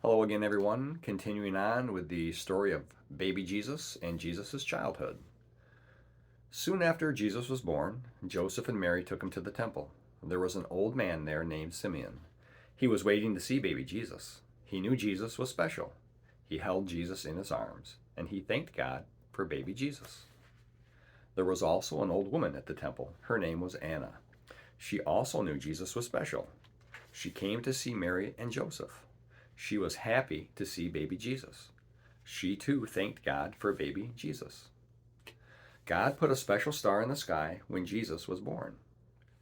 Hello again, everyone. Continuing on with the story of baby Jesus and Jesus' childhood. Soon after Jesus was born, Joseph and Mary took him to the temple. There was an old man there named Simeon. He was waiting to see baby Jesus. He knew Jesus was special. He held Jesus in his arms, and he thanked God for baby Jesus. There was also an old woman at the temple. Her name was Anna. She also knew Jesus was special. She came to see Mary and Joseph. She was happy to see baby Jesus. She too thanked God for baby Jesus. God put a special star in the sky when Jesus was born.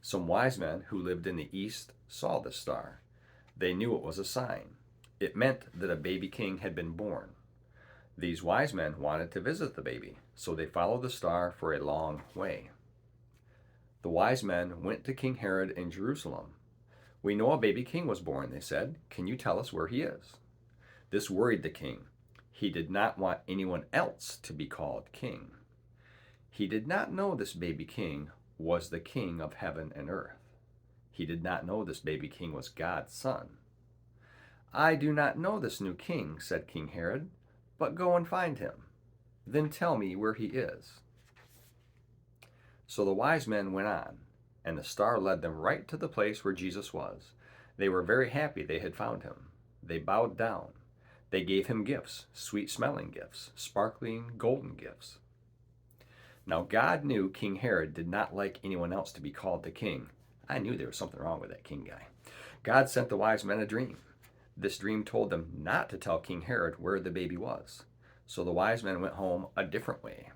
Some wise men who lived in the east saw this star. They knew it was a sign. It meant that a baby king had been born. These wise men wanted to visit the baby, so they followed the star for a long way. The wise men went to King Herod in Jerusalem. "We know a baby king was born," they said. "Can you tell us where he is?" This worried the king. He did not want anyone else to be called king. He did not know this baby king was the king of heaven and earth. He did not know this baby king was God's son. "I do not know this new king," said King Herod, "but go and find him. Then tell me where he is." So the wise men went on, and the star led them right to the place where Jesus was. They were very happy they had found him. They bowed down. They gave him gifts, sweet-smelling gifts, sparkling golden gifts. Now God knew King Herod did not like anyone else to be called the king. I knew there was something wrong with that king guy. God sent the wise men a dream. This dream told them not to tell King Herod where the baby was. So the wise men went home a different way.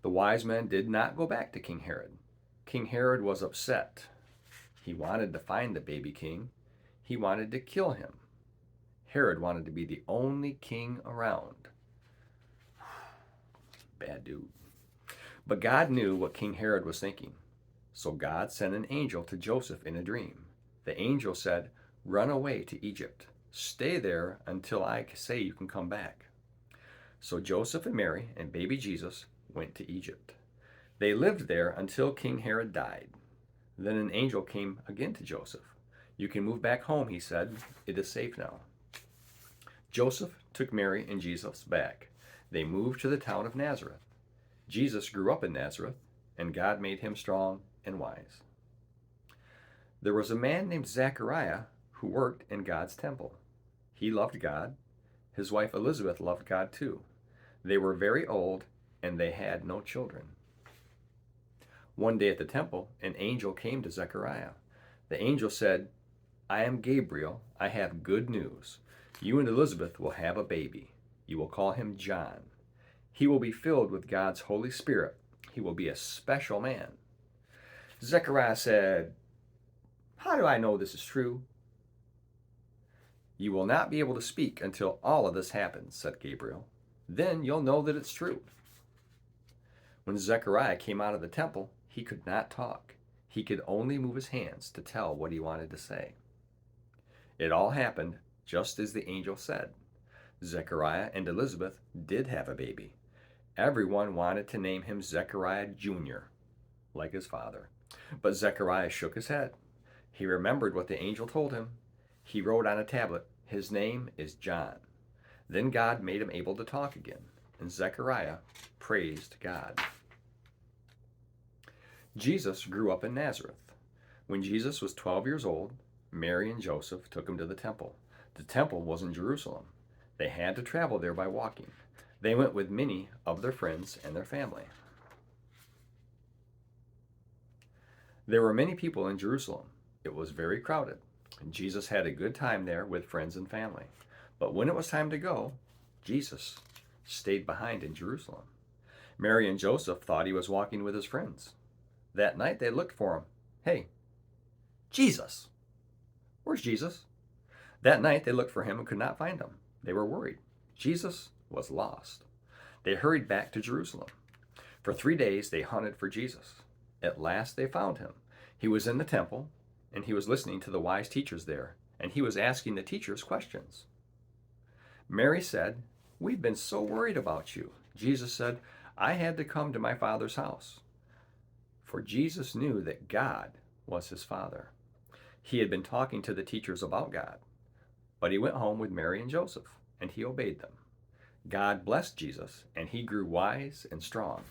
The wise men did not go back to King Herod. King Herod was upset. He wanted to find the baby king. He wanted to kill him. Herod wanted to be the only king around. Bad dude. But God knew what King Herod was thinking. So God sent an angel to Joseph in a dream. The angel said, "Run away to Egypt. Stay there until I say you can come back." So Joseph and Mary and baby Jesus went to Egypt. They lived there until King Herod died. Then an angel came again to Joseph. "You can move back home," he said. "It is safe now." Joseph took Mary and Jesus back. They moved to the town of Nazareth. Jesus grew up in Nazareth, and God made him strong and wise. There was a man named Zechariah who worked in God's temple. He loved God. His wife Elizabeth loved God too. They were very old, and they had no children. One day at the temple, an angel came to Zechariah. The angel said, "I am Gabriel. I have good news. You and Elizabeth will have a baby. You will call him John. He will be filled with God's Holy Spirit. He will be a special man." Zechariah said, "How do I know this is true?" "You will not be able to speak until all of this happens," said Gabriel. "Then you'll know that it's true." When Zechariah came out of the temple, he could not talk. He could only move his hands to tell what he wanted to say. It all happened just as the angel said. Zechariah and Elizabeth did have a baby. Everyone wanted to name him Zechariah Jr., like his father. But Zechariah shook his head. He remembered what the angel told him. He wrote on a tablet, "His name is John." Then God made him able to talk again, and Zechariah praised God. Jesus grew up in Nazareth. When Jesus was 12 years old, Mary and Joseph took him to the temple. The temple was in Jerusalem. They had to travel there by walking. They went with many of their friends and their family. There were many people in Jerusalem. It was very crowded. Jesus had a good time there with friends and family. But when it was time to go, Jesus stayed behind in Jerusalem. Mary and Joseph thought he was walking with his friends. That night they looked for him. "Hey, Jesus! Where's Jesus?" That night they looked for him and could not find him. They were worried. Jesus was lost. They hurried back to Jerusalem. For 3 days they hunted for Jesus. At last they found him. He was in the temple, and he was listening to the wise teachers there, and he was asking the teachers questions. Mary said, "We've been so worried about you." Jesus said, "I had to come to my Father's house." For Jesus knew that God was his Father. He had been talking to the teachers about God. But he went home with Mary and Joseph, and he obeyed them. God blessed Jesus, and he grew wise and strong.